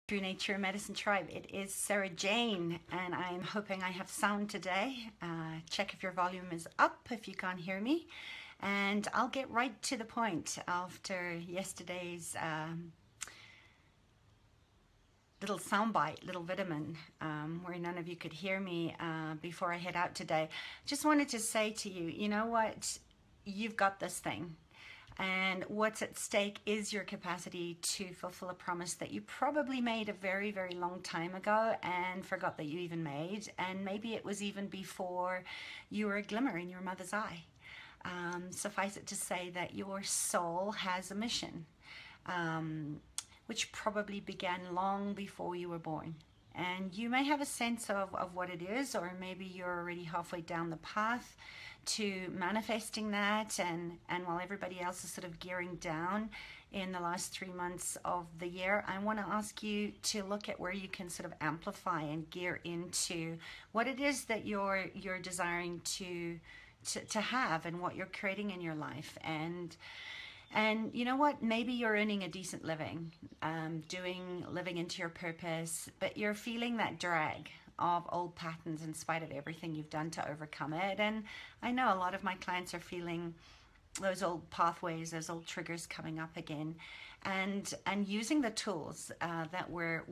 True Nature Medicine Tribe. It is Sarah Jane, and I'm hoping I have sound today. Check if your volume is up if you can't hear me, and I'll get right to the point after yesterday's little soundbite, little vitamin, where none of you could hear me before I head out today. Just wanted to say to you, you know what? You've got this thing. And what's at stake is your capacity to fulfill a promise that you probably made a very, very long time ago and forgot that you even made. And maybe it was even before you were a glimmer in your mother's eye. Suffice it to say that your soul has a mission, which probably began long before you were born. And you may have a sense of what it is, or maybe you're already halfway down the path to manifesting that, and while everybody else is sort of gearing down in the last 3 months of the year, I want to ask you to look at where you can sort of amplify and gear into what it is that you're desiring to have, and what you're creating in your life. And you know what, maybe you're earning a decent living, living into your purpose, but you're feeling that drag of old patterns in spite of everything you've done to overcome it. And I know a lot of my clients are feeling those old pathways, those old triggers coming up again, and using the tools that we're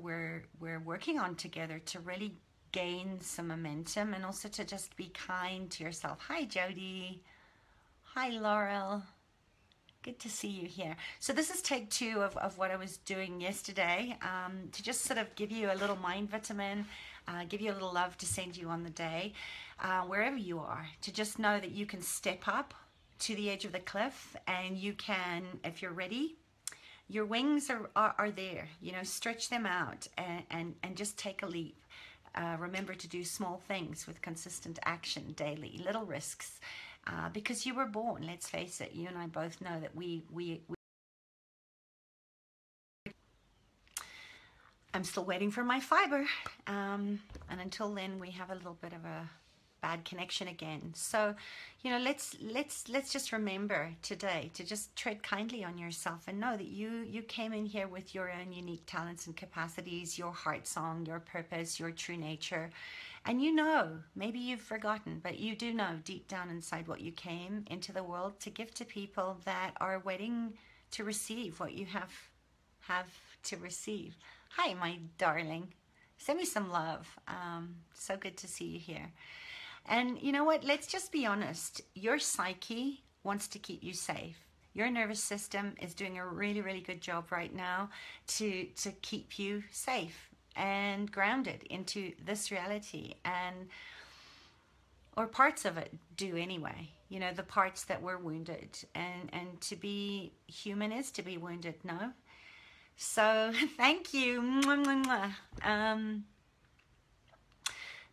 working on together to really gain some momentum, and also to just be kind to yourself. Hi Jody. Hi Laurel. Good to see you here. So this is take 2 of what I was doing yesterday, to just sort of give you a little mind vitamin, give you a little love to send you on the day, wherever you are, to just know that you can step up to the edge of the cliff, and you can, if you're ready, your wings are there, you know, stretch them out and just take a leap. Remember to do small things with consistent action daily, little risks. Because you were born, let's face it, you and I both know that I'm still waiting for my fiber, and until then we have a little bit of a bad connection again. So, you know, let's just remember today to just tread kindly on yourself, and know that you came in here with your own unique talents and capacities, your heart song, your purpose, your true nature. And you know, maybe you've forgotten, but you do know deep down inside what you came into the world to give to people that are waiting to receive what you have to receive. Hi, my darling. Send me some love. So good to see you here. And you know what? Let's just be honest. Your psyche wants to keep you safe. Your nervous system is doing a really, really good job right now to keep you safe and grounded into this reality, or parts of it do anyway, you know, the parts that were wounded, and to be human is to be wounded, no? So thank you.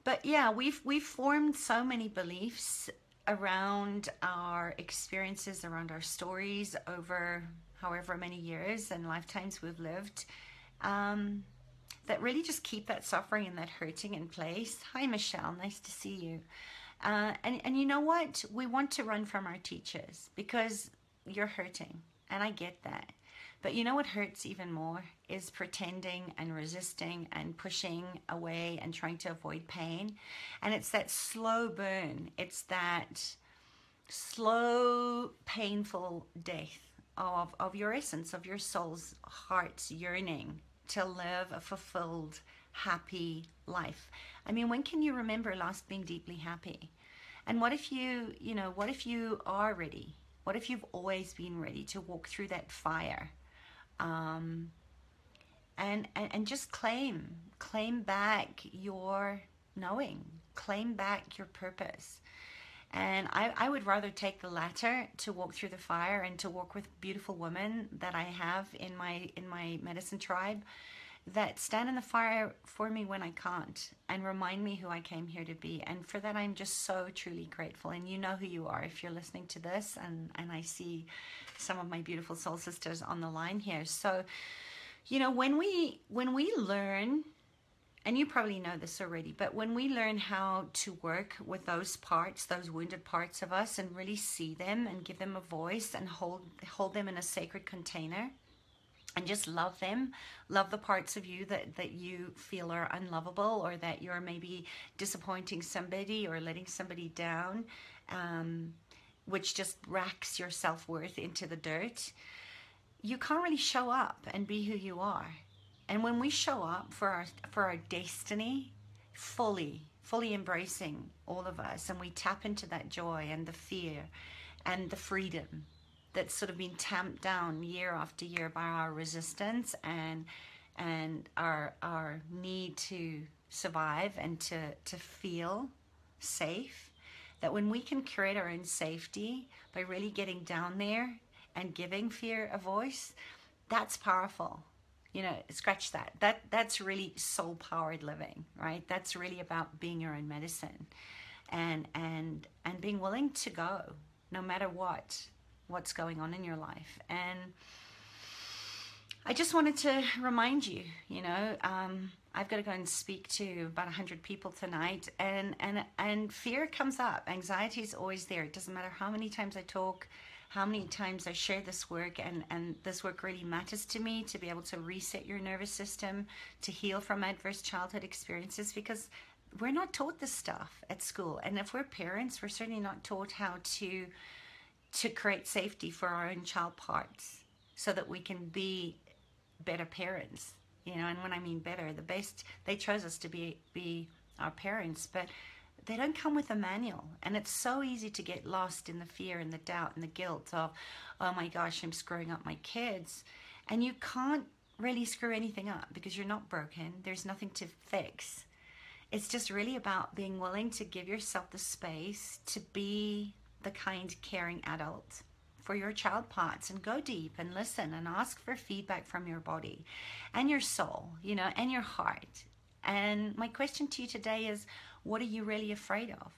But yeah, we've formed so many beliefs around our experiences, around our stories over however many years and lifetimes we've lived, that really just keep that suffering and that hurting in place. Hi Michelle, nice to see you. And you know what? We want to run from our teachers because you're hurting, and I get that. But you know what hurts even more is pretending and resisting and pushing away and trying to avoid pain. And it's that slow burn. It's that slow, painful death of your essence, of your soul's heart's yearning to live a fulfilled, happy life. I mean, when can you remember last being deeply happy? And what if what if you are ready? What if you've always been ready to walk through that fire? And just claim back your knowing, claim back your purpose. And I would rather take the latter, to walk through the fire and to walk with beautiful women that I have in my medicine tribe, that stand in the fire for me when I can't, and remind me who I came here to be. And for that, I'm just so truly grateful. And you know who you are if you're listening to this, and I see some of my beautiful soul sisters on the line here. So, you know, when we learn, and you probably know this already, but when we learn how to work with those parts, those wounded parts of us, and really see them and give them a voice and hold them in a sacred container, and just love them. Love the parts of you that you feel are unlovable, or that you're maybe disappointing somebody or letting somebody down, um, which just racks your self-worth into the dirt. You can't really show up and be who you are. And when we show up for our destiny, fully embracing all of us, and we tap into that joy and the fear and the freedom that's sort of been tamped down year after year by our resistance and our need to survive and to feel safe, that when we can create our own safety by really getting down there and giving fear a voice, that's powerful. You know, scratch that. That's really soul powered living, right? That's really about being your own medicine, and being willing to go no matter what's going on in your life. And I just wanted to remind you, I've got to go and speak to about 100 people tonight, and fear comes up. Anxiety is always there. It doesn't matter how many times I talk, how many times I share this work, and this work really matters to me, to be able to reset your nervous system, to heal from adverse childhood experiences, because we're not taught this stuff at school. And if we're parents, we're certainly not taught how to create safety for our own child parts so that we can be better parents. And when I mean better, the best, they chose us to be our parents, but they don't come with a manual. And it's so easy to get lost in the fear and the doubt and the guilt of, oh my gosh, I'm screwing up my kids. And you can't really screw anything up because you're not broken. There's nothing to fix. It's just really about being willing to give yourself the space to be the kind, caring adult for your child parts, and go deep and listen and ask for feedback from your body and your soul, and your heart. And my question to you today is, what are you really afraid of?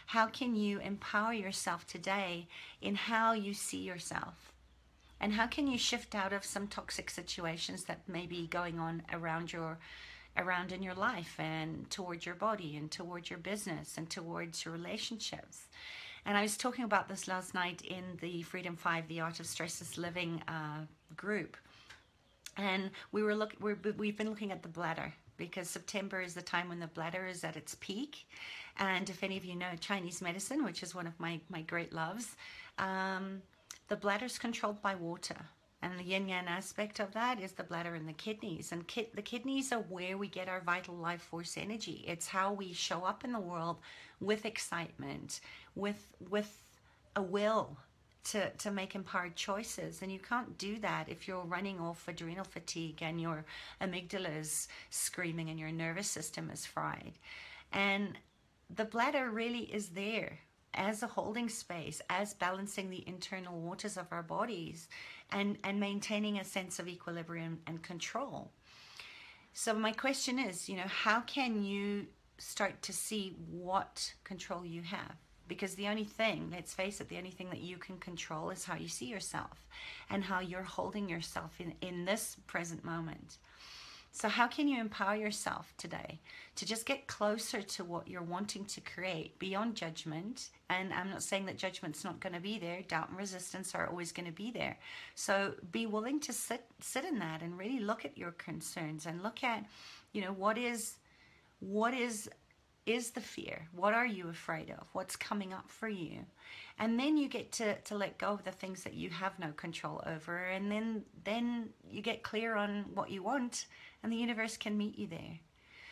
How can you empower yourself today in how you see yourself? And how can you shift out of some toxic situations that may be going on around in your life, and towards your body, and towards your business, and towards your relationships? And I was talking about this last night in the Freedom 5, the Art of Stressless Living group. And we've been looking at the bladder, because September is the time when the bladder is at its peak. And if any of you know Chinese medicine, which is one of my great loves, the bladder is controlled by water. And the yin-yang aspect of that is the bladder and the kidneys. And the kidneys are where we get our vital life force energy. It's how we show up in the world with excitement, with a will to make empowered choices. And you can't do that if you're running off adrenal fatigue and your amygdala is screaming and your nervous system is fried. And the bladder really is there as a holding space, as balancing the internal waters of our bodies, and maintaining a sense of equilibrium and control. So my question is, how can you start to see what control you have? Because the only thing, let's face it, the only thing that you can control is how you see yourself and how you're holding yourself in this present moment. So how can you empower yourself today to just get closer to what you're wanting to create beyond judgment? And I'm not saying that judgment's not going to be there. Doubt and resistance are always going to be there. So be willing to sit in that and really look at your concerns and look at, what is the fear? What are you afraid of? What's coming up for you? And then you get to let go of the things that you have no control over. And then you get clear on what you want, and the universe can meet you there.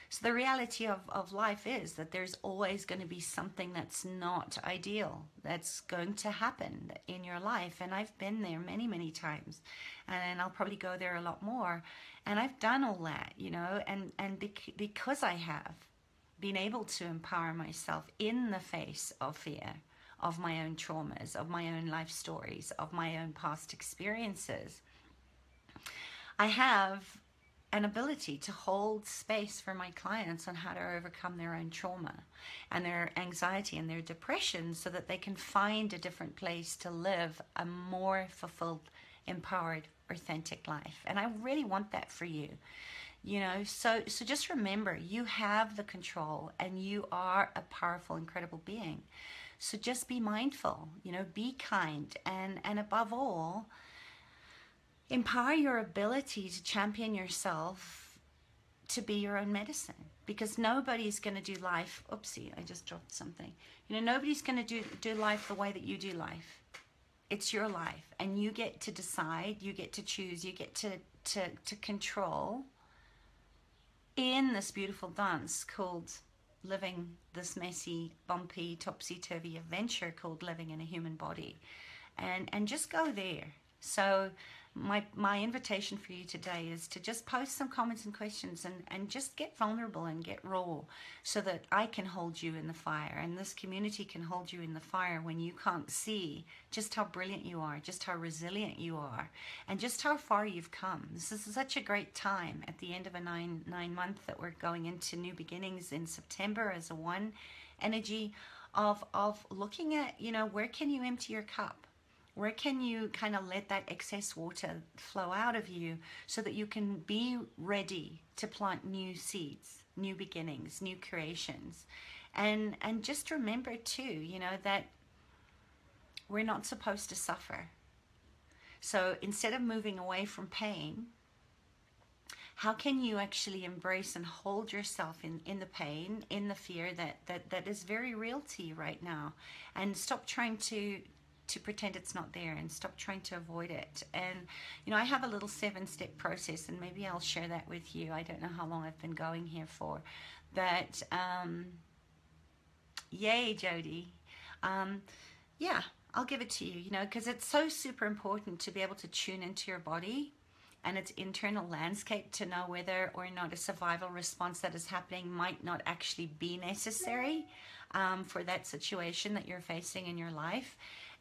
So the reality of life is that there's always going to be something that's not ideal that's going to happen in your life. And I've been there many, many times. And I'll probably go there a lot more. And I've done all that, and because I have been able to empower myself in the face of fear, of my own traumas, of my own life stories, of my own past experiences, I have an ability to hold space for my clients on how to overcome their own trauma and their anxiety and their depression, so that they can find a different place to live a more fulfilled, empowered, authentic life. And I really want that for you. So just remember, you have the control, and you are a powerful, incredible being. So just be mindful, be kind, and above all, empower your ability to champion yourself to be your own medicine, because nobody's going to do life, oopsie, I just dropped something, nobody's going to do life the way that you do life. It's your life, and you get to decide, you get to choose, you get to control in this beautiful dance called living, this messy, bumpy, topsy-turvy adventure called living in a human body. And just go there. So my invitation for you today is to just post some comments and questions, and just get vulnerable and get raw, so that I can hold you in the fire, and this community can hold you in the fire when you can't see just how brilliant you are, just how resilient you are, and just how far you've come. This is such a great time at the end of a nine month that we're going into new beginnings in September as a one energy of looking at, where can you empty your cup? Where can you kind of let that excess water flow out of you, so that you can be ready to plant new seeds, new beginnings, new creations? And just remember too, that we're not supposed to suffer. So instead of moving away from pain, how can you actually embrace and hold yourself in the pain, in the fear that is very real to you right now, and stop trying to pretend it's not there, and stop trying to avoid it. And I have a little 7-step process, and maybe I'll share that with you. I don't know how long I've been going here for, but yay, Jody. Yeah, I'll give it to you, because it's so super important to be able to tune into your body and its internal landscape to know whether or not a survival response that is happening might not actually be necessary for that situation that you're facing in your life.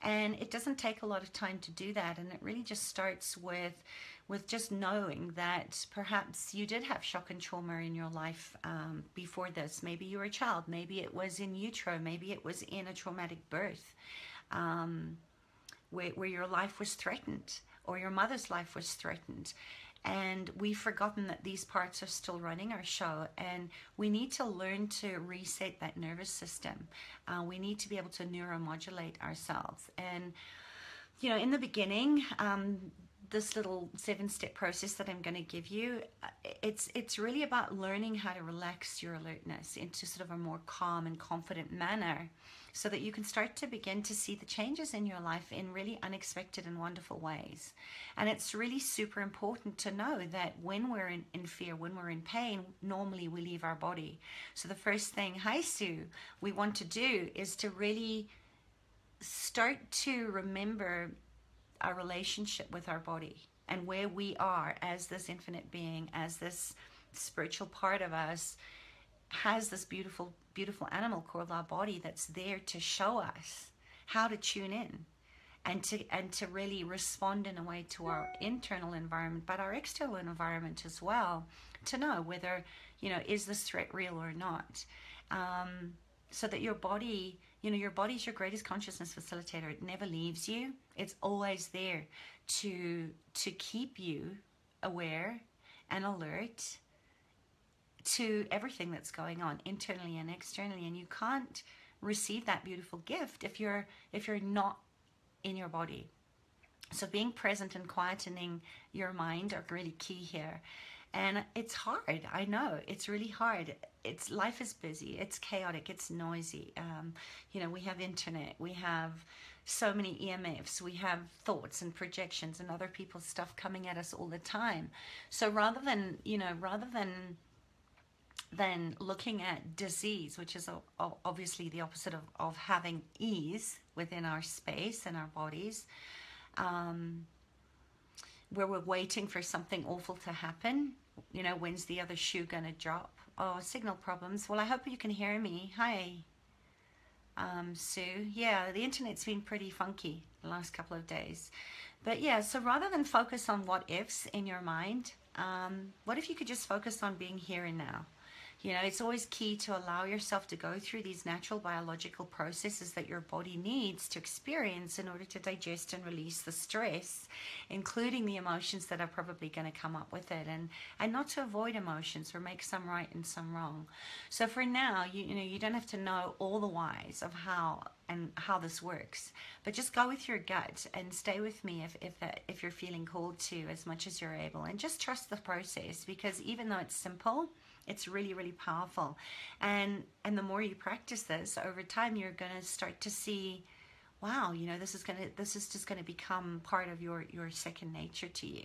And it doesn't take a lot of time to do that. And it really just starts with just knowing that perhaps you did have shock and trauma in your life before this. Maybe you were a child. Maybe it was in utero. Maybe it was in a traumatic birth where your life was threatened, or your mother's life was threatened. And we've forgotten that these parts are still running our show, and we need to learn to reset that nervous system. We need to be able to neuromodulate ourselves. And, in the beginning, this little 7-step process that I'm going to give you, it's really about learning how to relax your alertness into sort of a more calm and confident manner, so that you can start to begin to see the changes in your life in really unexpected and wonderful ways. And it's really super important to know that when we're in fear, when we're in pain, normally we leave our body. So the first thing, hi Sue, we want to do is to really start to remember our relationship with our body, and where we are as this infinite being, as this spiritual part of us, has this beautiful animal called our body that's there to show us how to tune in and to really respond in a way to our internal environment, but our external environment as well, to know whether, is this threat real or not. So that your body, your body's your greatest consciousness facilitator. It never leaves you. It's always there to keep you aware and alert to everything that's going on internally and externally. And you can't receive that beautiful gift if you're not in your body. So being present and quietening your mind are really key here. And it's hard. I know it's really hard. Life is busy. It's chaotic. It's noisy. We have internet. We have so many EMFs. We have thoughts and projections and other people's stuff coming at us all the time. So rather than looking at disease, which is obviously the opposite of having ease within our space and our bodies, where we're waiting for something awful to happen, when's the other shoe gonna drop? Oh, signal problems. Well, I hope you can hear me. Hi, Sue. Yeah, the internet's been pretty funky the last couple of days. But yeah, so rather than focus on what ifs in your mind, what if you could just focus on being here and now? It's always key to allow yourself to go through these natural biological processes that your body needs to experience in order to digest and release the stress, including the emotions that are probably going to come up with it, and not to avoid emotions or make some right and some wrong. So for now, you don't have to know all the whys of how and how this works. But just go with your gut and stay with me if you're feeling called to, as much as you're able, and just trust the process, because even though it's simple, it's really, really powerful. And the more you practice this over time, you're going to start to see, wow, you know, this is just going to become part of your second nature to you.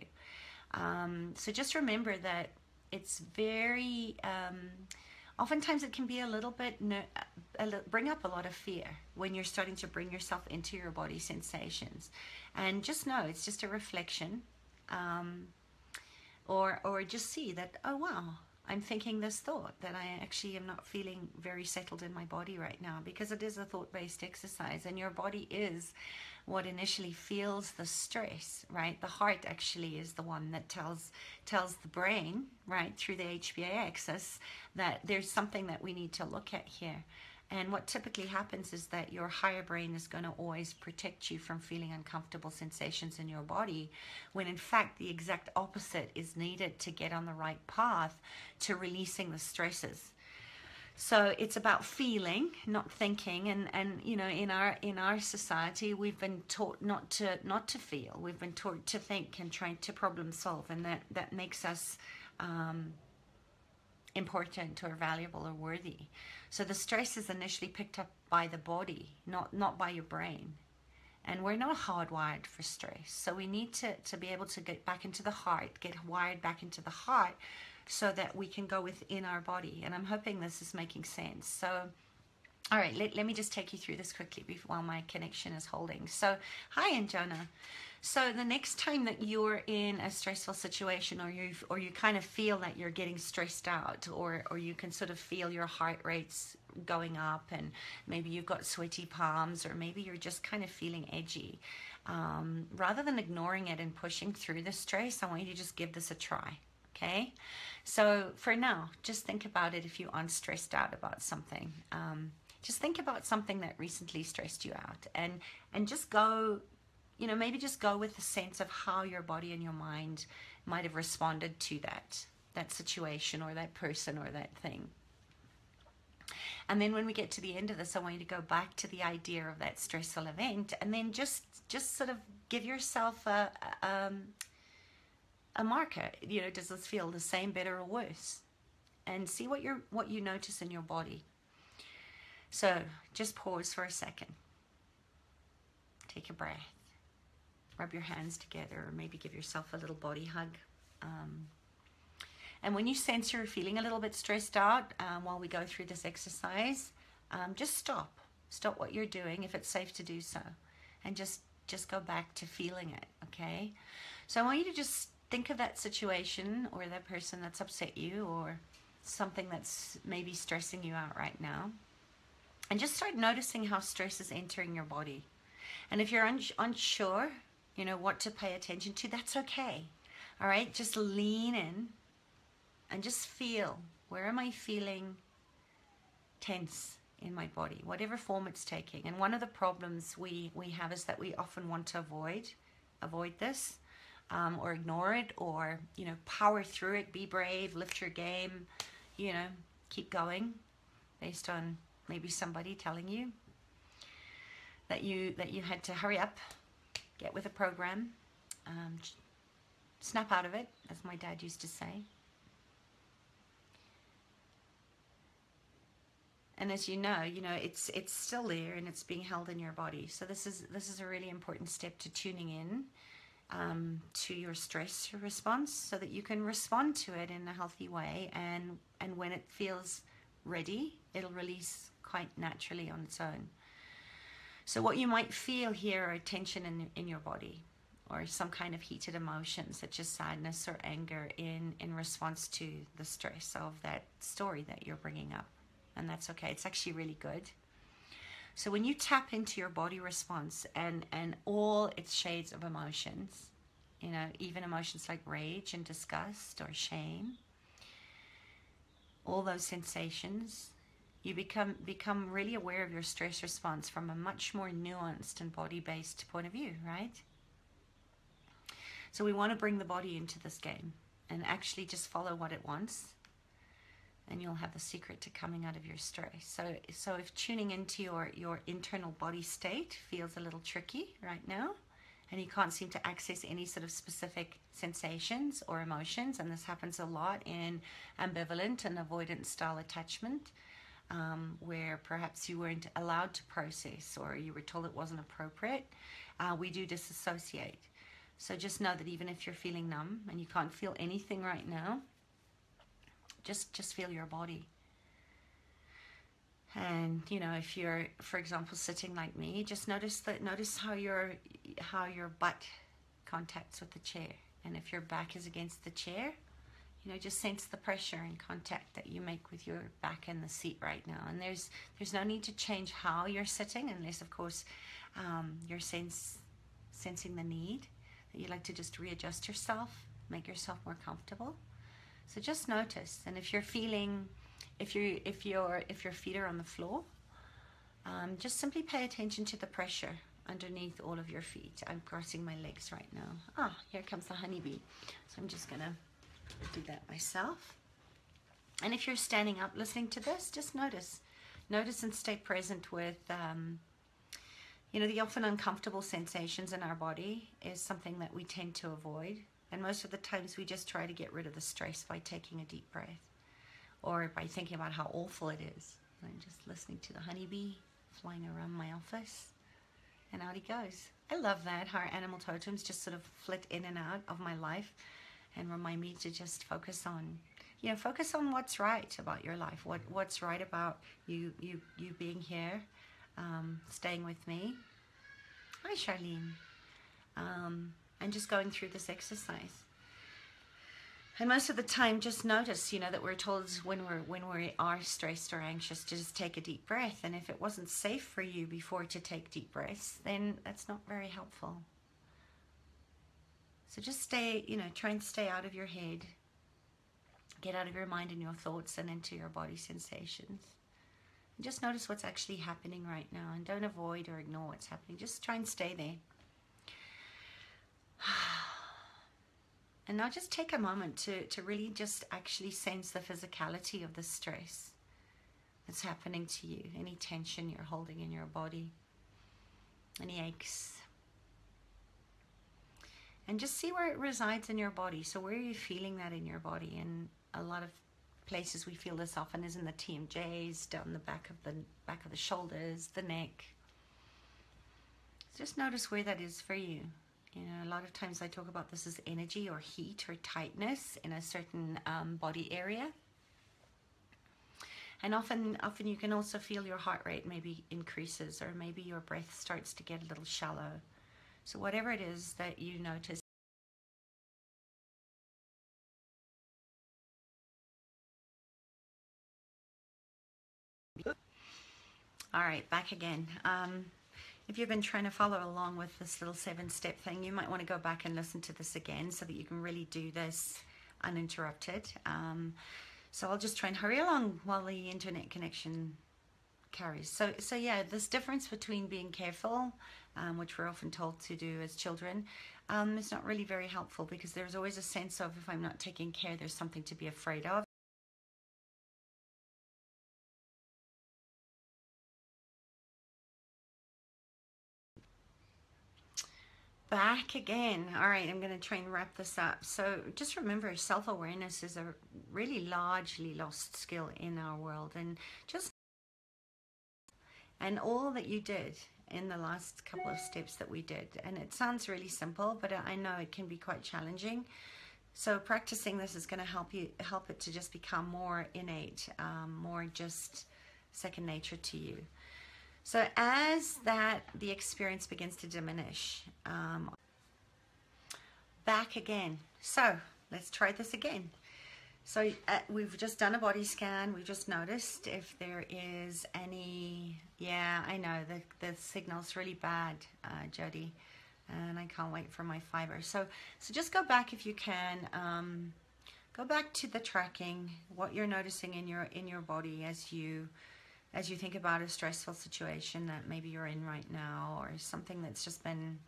So just remember that it's very oftentimes it can be a little bit bring up a lot of fear when you're starting to bring yourself into your body sensations, and just know it's just a reflection, or just see that, oh wow, I'm thinking this thought, that I actually am not feeling very settled in my body right now, because it is a thought-based exercise, and your body is what initially feels the stress, right? The heart actually is the one that tells the brain, right, through the HPA axis, that there's something that we need to look at here. And what typically happens is that your higher brain is going to always protect you from feeling uncomfortable sensations in your body, when in fact the exact opposite is needed to get on the right path to releasing the stresses. So it's about feeling, not thinking. And you know, in our society, we've been taught not to feel. We've been taught to think and trying to problem solve, and that makes us important or valuable or worthy. So the stress is initially picked up by the body, not by your brain. And we're not hardwired for stress. So we need to be able to get back into the heart, get wired back into the heart, so that we can go within our body. And I'm hoping this is making sense. So, all right, let me just take you through this quickly while my connection is holding. So, hi, Anjana. So the next time that you're in a stressful situation, or you kind of feel that you're getting stressed out, or you can sort of feel your heart rates going up, and maybe you've got sweaty palms, or maybe you're just kind of feeling edgy, rather than ignoring it and pushing through the stress, I want you to just give this a try. Okay, so for now, just think about it. If you aren't stressed out about something, just think about something that recently stressed you out, and just go, you know, maybe just go with the sense of how your body and your mind might have responded to that situation, or that person, or that thing. And then when we get to the end of this, I want you to go back to the idea of that stressful event, and then just sort of give yourself a marker. You know, does this feel the same, better, or worse? And see what you notice in your body. So just pause for a second. Take a breath. Rub your hands together, or maybe give yourself a little body hug. And when you sense you're feeling a little bit stressed out while we go through this exercise, just stop what you're doing, if it's safe to do so, and just go back to feeling it. Okay, so I want you to just think of that situation, or that person that's upset you, or something that's maybe stressing you out right now, and just start noticing how stress is entering your body. And if you're unsure, you know, what to pay attention to, that's okay. All right, just lean in and just feel, where am I feeling tense in my body, whatever form it's taking. And one of the problems we have is that we often want to avoid this, or ignore it, or, you know, power through it, be brave, lift your game, you know, keep going, based on maybe somebody telling you that you had to hurry up, get with a program, snap out of it, as my dad used to say. And as you know, it's still there, and it's being held in your body. So this is a really important step to tuning in to your stress response, so that you can respond to it in a healthy way. And when it feels ready, it'll release quite naturally on its own. So what you might feel here are tension in your body, or some kind of heated emotion, such as sadness or anger, in response to the stress of that story that you're bringing up. And that's okay. It's actually really good. So when you tap into your body response and all its shades of emotions, you know, even emotions like rage and disgust or shame, all those sensations, you become really aware of your stress response from a much more nuanced and body-based point of view, right? So we want to bring the body into this game and actually just follow what it wants. and you'll have the secret to coming out of your stress. So if tuning into your internal body state feels a little tricky right now, and you can't seem to access any sort of specific sensations or emotions, and this happens a lot in ambivalent and avoidant style attachment, where perhaps you weren't allowed to process or you were told it wasn't appropriate, we do disassociate. So just know that even if you're feeling numb and you can't feel anything right now, just feel your body. And you know, if you're, for example, sitting like me, just notice how your butt contacts with the chair. And if your back is against the chair, you know, just sense the pressure and contact that you make with your back and the seat right now. And there's no need to change how you're sitting, unless of course you're sensing the need that you'd like to just readjust yourself, make yourself more comfortable. So just notice. And if you're feeling, if your feet are on the floor, just simply pay attention to the pressure underneath all of your feet. I'm crossing my legs right now. Ah, here comes the honeybee. So I'm just gonna do that myself. And if you're standing up listening to this, just notice and stay present with you know, the often uncomfortable sensations in our body is something that we tend to avoid, and most of the times we just try to get rid of the stress by taking a deep breath or by thinking about how awful it is. I'm just listening to the honeybee flying around my office, and out he goes. I love that, how our animal totems just sort of flit in and out of my life and remind me to just focus on, you know, focus on what's right about your life, what's right about you being here, staying with me. Hi, Charlene. And just going through this exercise. And most of the time, just notice, you know, that we're told when we are stressed or anxious to just take a deep breath. And if it wasn't safe for you before to take deep breaths, then that's not very helpful. So just stay, you know, try and stay out of your head. Get out of your mind and your thoughts and into your body sensations. And just notice what's actually happening right now, and don't avoid or ignore what's happening. Just try and stay there. And now just take a moment to really just actually sense the physicality of the stress that's happening to you. Any tension you're holding in your body, any aches. And just see where it resides in your body. So where are you feeling that in your body? And a lot of places we feel this often is in the TMJs, down the back of the shoulders, the neck. Just notice where that is for you. You know, a lot of times I talk about this as energy or heat or tightness in a certain body area. And often you can also feel your heart rate maybe increases, or maybe your breath starts to get a little shallow. So whatever it is that you notice. All right, back again. If you've been trying to follow along with this little 7-step thing, you might want to go back and listen to this again so that you can really do this uninterrupted. So I'll just try and hurry along while the internet connection carries. So yeah, this difference between being careful, which we're often told to do as children, is not really very helpful, because there's always a sense of, if I'm not taking care, there's something to be afraid of. Back again. All right, I'm going to try and wrap this up. So just remember, self-awareness is a really largely lost skill in our world. And all that you did in the last couple of steps that we did, and it sounds really simple, but I know it can be quite challenging. So practicing this is going to help it to just become more innate, more just second nature to you. So as the experience begins to diminish, back again. So let's try this again. So we've just done a body scan. We've just noticed if there is any, yeah, I know the signal's really bad, Jody, and I can't wait for my fiber. So just go back if you can. Go back to the tracking, what you're noticing in your body as you think about a stressful situation that maybe you're in right now, or something that's just been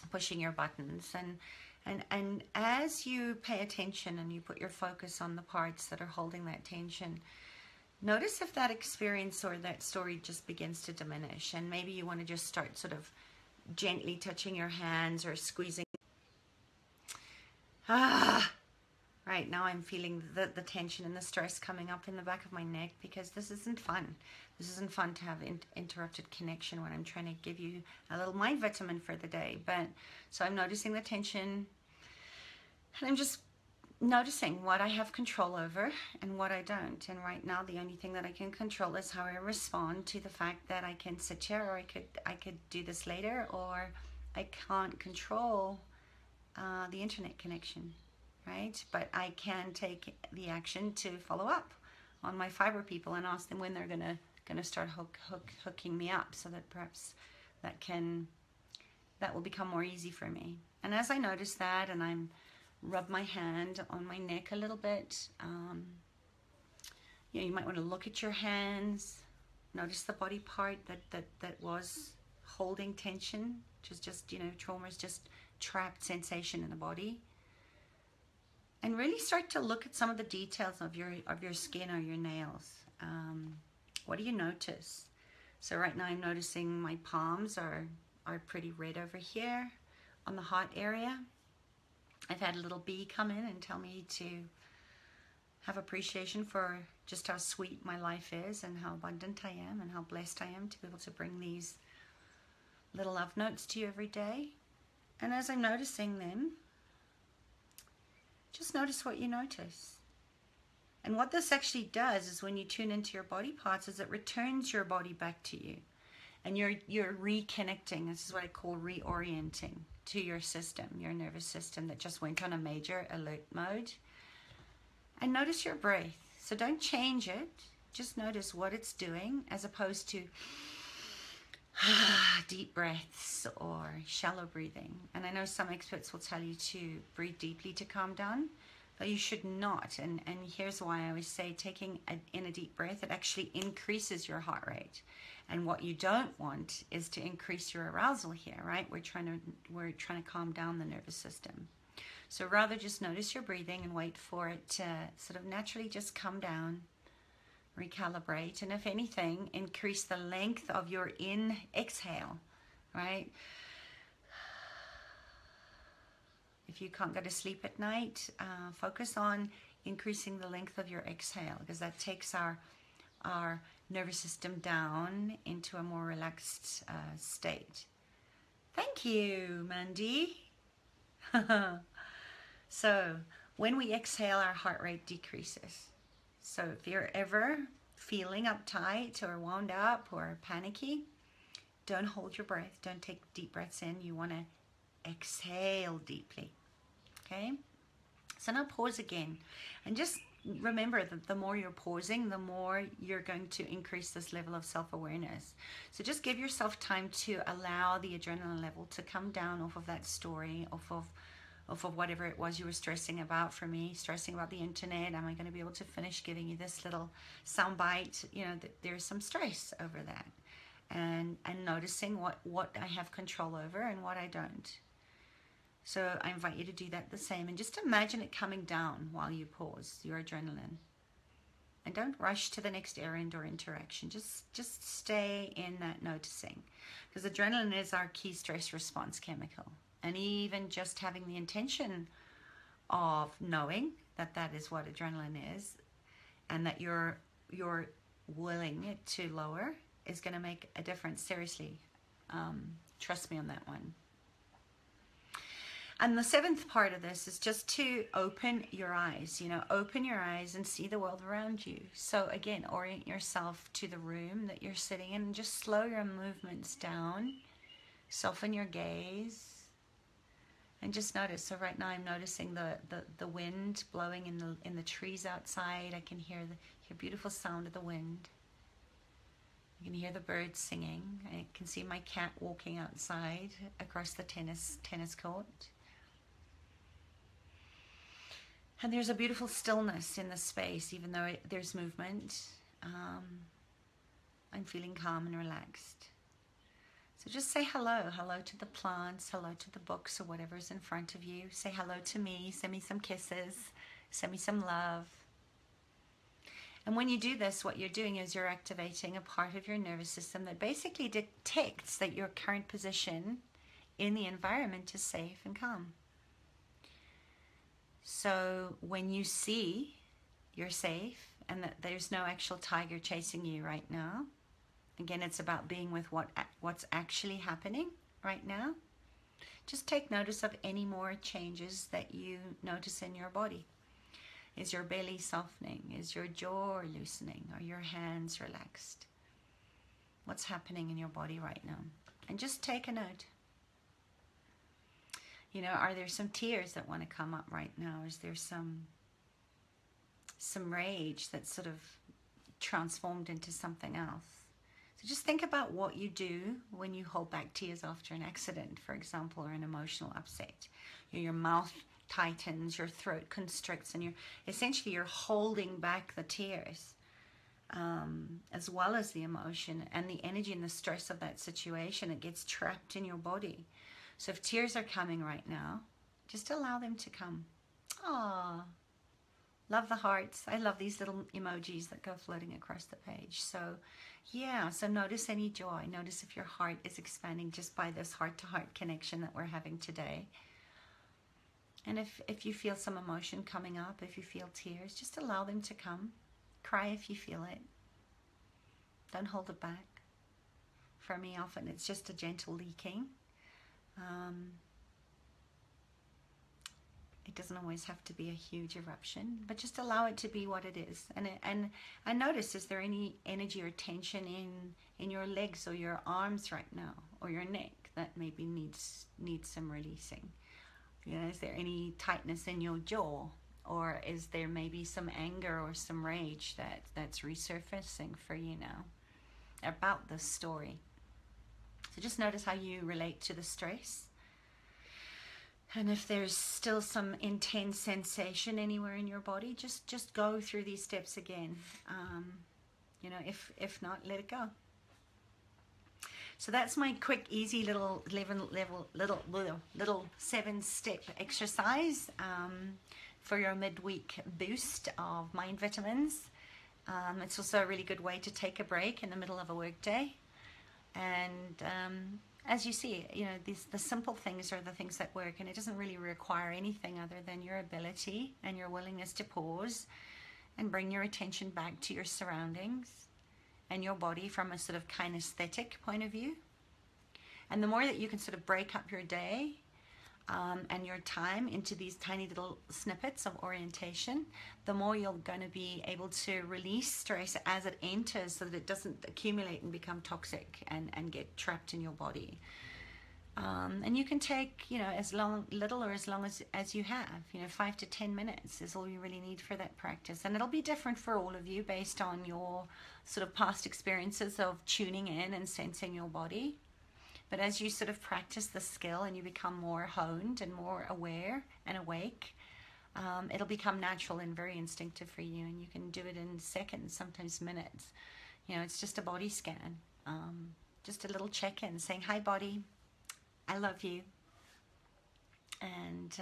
pushing your buttons, And as you pay attention and you put your focus on the parts that are holding that tension, notice if that experience or that story just begins to diminish. And maybe you want to just start sort of gently touching your hands or squeezing. Right now I'm feeling the tension and the stress coming up in the back of my neck, because this isn't fun. This isn't fun to have interrupted connection when I'm trying to give you a little mind vitamin for the day. But so I'm noticing the tension, and I'm just noticing what I have control over and what I don't. And right now the only thing that I can control is how I respond to the fact that I can sit here, or I could do this later, or I can't control the internet connection, right? But I can take the action to follow up on my fiber people and ask them when they're gonna start hooking me up, so that perhaps that will become more easy for me. And as I notice that, and I'm rub my hand on my neck a little bit, you might want to look at your hands, notice the body part that was holding tension, which is just, trauma is just trapped sensation in the body. And really start to look at some of the details of your skin or your nails. What do you notice? So right now I'm noticing my palms are pretty red over here on the hot area. I've had a little bee come in and tell me to have appreciation for just how sweet my life is and how abundant I am and how blessed I am to be able to bring these little love notes to you every day. And as I'm noticing them, just notice what you notice. And what this actually does is, when you tune into your body parts, is it returns your body back to you. And you're reconnecting. This is what I call reorienting to your system, your nervous system that just went on a major alert mode. And notice your breath. So don't change it. Just notice what it's doing, as opposed to deep breaths or shallow breathing. And I know some experts will tell you to breathe deeply to calm down, but you should not. And here's why. I always say taking in a deep breath, it actually increases your heart rate. And what you don't want is to increase your arousal here, right? We're trying to calm down the nervous system. So rather just notice your breathing and wait for it to sort of naturally just come down, recalibrate, and if anything, increase the length of your exhale, right? If you can't go to sleep at night, focus on increasing the length of your exhale, because that takes our nervous system down into a more relaxed state. Thank you, Mandy. So when we exhale, our heart rate decreases. So if you're ever feeling uptight or wound up or panicky, don't hold your breath. Don't take deep breaths in. You want to exhale deeply. Okay? So now pause again. And just remember that the more you're pausing, the more you're going to increase this level of self-awareness. So just give yourself time to allow the adrenaline level to come down off of that story, off of whatever it was you were stressing about. For me, stressing about the internet. Am I going to be able to finish giving you this little sound bite? There's some stress over that. And noticing what I have control over and what I don't. So I invite you to do that the same, and just imagine it coming down while you pause your adrenaline. And don't rush to the next errand or interaction. Just stay in that noticing, because adrenaline is our key stress response chemical. And even just having the intention of knowing that is what adrenaline is, and that you're willing it to lower, is going to make a difference. Seriously, trust me on that one. And the seventh part of this is just to open your eyes. Open your eyes and see the world around you. So again, orient yourself to the room that you're sitting in, and just slow your movements down. Soften your gaze. And just notice. So right now I'm noticing the wind blowing in the trees outside. I can hear the beautiful sound of the wind. I can hear the birds singing. I can see my cat walking outside across the tennis court. And there's a beautiful stillness in the space, even though there's movement. I'm feeling calm and relaxed. So just say hello. Hello to the plants, hello to the books or whatever's in front of you. Say hello to me, send me some kisses, send me some love. And when you do this, what you're doing is you're activating a part of your nervous system that basically detects that your current position in the environment is safe and calm. So when you see you're safe and that there's no actual tiger chasing you right now, again, it's about being with what's actually happening right now. Just take notice of any more changes that you notice in your body. Is your belly softening? Is your jaw loosening? Are your hands relaxed? What's happening in your body right now? And just take a note. You know, are there some tears that want to come up right now? Is there some rage that's sort of transformed into something else? So just think about what you do when you hold back tears after an accident, for example, or an emotional upset. Your mouth tightens, your throat constricts, and you're holding back the tears, as well as the emotion and the energy and the stress of that situation. It gets trapped in your body. So if tears are coming right now, just allow them to come. Ah, love the hearts. I love these little emojis that go floating across the page. So yeah, so notice any joy. Notice if your heart is expanding just by this heart-to-heart connection that we're having today. And if you feel some emotion coming up, if you feel tears, just allow them to come. Cry if you feel it. Don't hold it back. For me, often it's just a gentle leaking. It doesn't always have to be a huge eruption, but just allow it to be what it is. And notice, is there any energy or tension in your legs or your arms right now, or your neck that maybe needs some releasing? You know, is there any tightness in your jaw, or is there maybe some anger or some rage that's resurfacing for you now about this story? So just notice how you relate to the stress. And if there's still some intense sensation anywhere in your body, just go through these steps again. You know, if not, let it go. So that's my quick, easy little 7-step exercise for your midweek boost of mind vitamins. It's also a really good way to take a break in the middle of a workday. And as you see, you know, the simple things are the things that work, and it doesn't really require anything other than your ability and your willingness to pause and bring your attention back to your surroundings and your body from a sort of kinesthetic point of view. And the more that you can sort of break up your day and your time into these tiny little snippets of orientation, the more you're going to be able to release stress as it enters, so that it doesn't accumulate and become toxic and get trapped in your body. And you can take, you know, as little or as long as you have. You know, 5 to 10 minutes is all you really need for that practice. And it'll be different for all of you based on your sort of past experiences of tuning in and sensing your body. But as you sort of practice the skill and you become more honed and more aware and awake, it'll become natural and very instinctive for you, and you can do it in seconds, sometimes minutes. You know, it's just a body scan, just a little check-in saying, hi body, I love you. And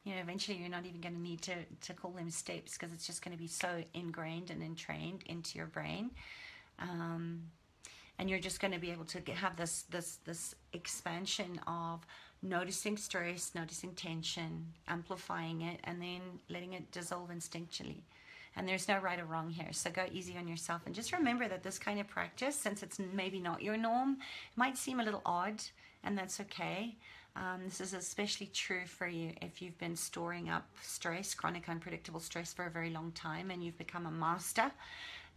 you know, eventually you're not even going to need to call them steps, because it's just going to be so ingrained and entrained into your brain. And you're just going to be able to have this expansion of noticing stress, noticing tension, amplifying it, and then letting it dissolve instinctually. And there's no right or wrong here, so go easy on yourself. And just remember that this kind of practice, since it's maybe not your norm, it might seem a little odd, and that's okay. This is especially true for you if you've been storing up stress, chronic unpredictable stress, for a very long time, and you've become a master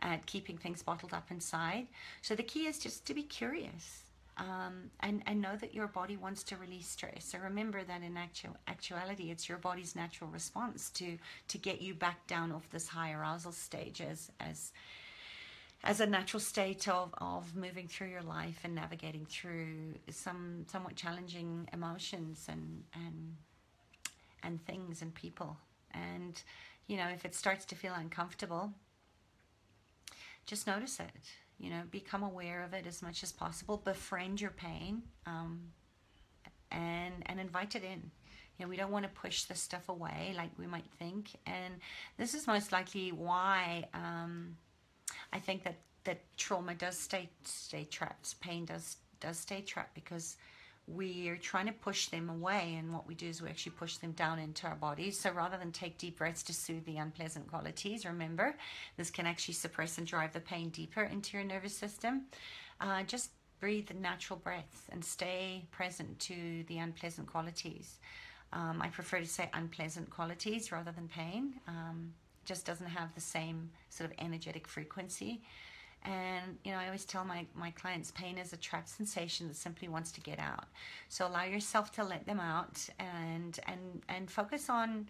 at keeping things bottled up inside. So the key is just to be curious, and know that your body wants to release stress. So remember that in actuality, it's your body's natural response to get you back down off this high arousal stage as a natural state of moving through your life and navigating through some somewhat challenging emotions and things and people. And you know, if it starts to feel uncomfortable, just notice it. You know, become aware of it as much as possible. Befriend your pain, and invite it in. You know, we don't want to push this stuff away like we might think. And this is most likely why I think that trauma does stay trapped. Pain does stay trapped, because we're trying to push them away, and what we do is we actually push them down into our bodies. So rather than take deep breaths to soothe the unpleasant qualities, remember, this can actually suppress and drive the pain deeper into your nervous system. Just breathe the natural breaths and stay present to the unpleasant qualities. I prefer to say unpleasant qualities rather than pain. Just doesn't have the same sort of energetic frequency. And, you know, I always tell my clients, pain is a trapped sensation that simply wants to get out. So allow yourself to let them out, and focus on,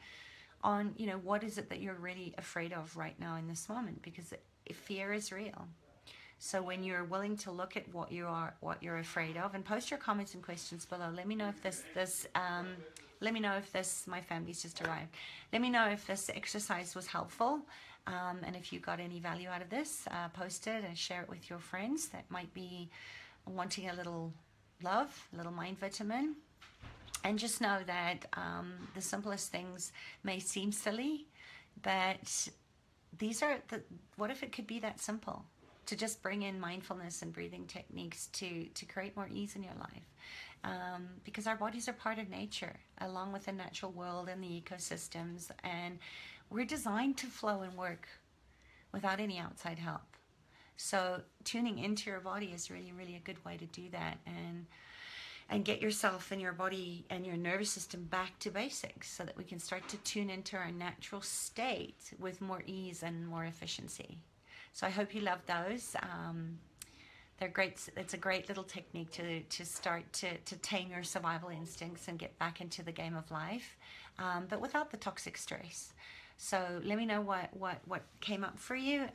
you know, what is it that you're really afraid of right now in this moment, because fear is real. So when you're willing to look at what you're afraid of, and post your comments and questions below. Let me know if let me know if this, my family's just arrived. Let me know if this exercise was helpful. And if you got any value out of this, post it and share it with your friends that might be wanting a little love, a little mind vitamin. And just know that the simplest things may seem silly, but these are what if it could be that simple? To just bring in mindfulness and breathing techniques to create more ease in your life. Because our bodies are part of nature, along with the natural world and the ecosystems, and we're designed to flow and work without any outside help. So tuning into your body is really, really a good way to do that, and get yourself and your body and your nervous system back to basics, so that we can start to tune into our natural state with more ease and more efficiency. So I hope you love those. They're great. It's a great little technique to start to tame your survival instincts and get back into the game of life, but without the toxic stress. So let me know what came up for you,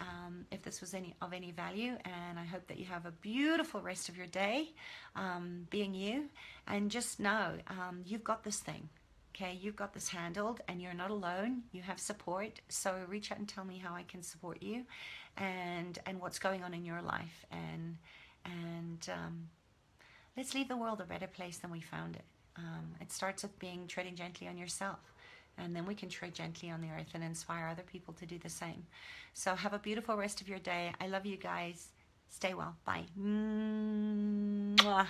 if this was of any value, and I hope that you have a beautiful rest of your day, being you, and just know you've got this thing. Okay, you've got this handled, and you're not alone. You have support. So reach out and tell me how I can support you, and what's going on in your life, and let's leave the world a better place than we found it. It starts with treading gently on yourself, and then we can tread gently on the earth and inspire other people to do the same. So have a beautiful rest of your day. I love you guys. Stay well. Bye. Mwah.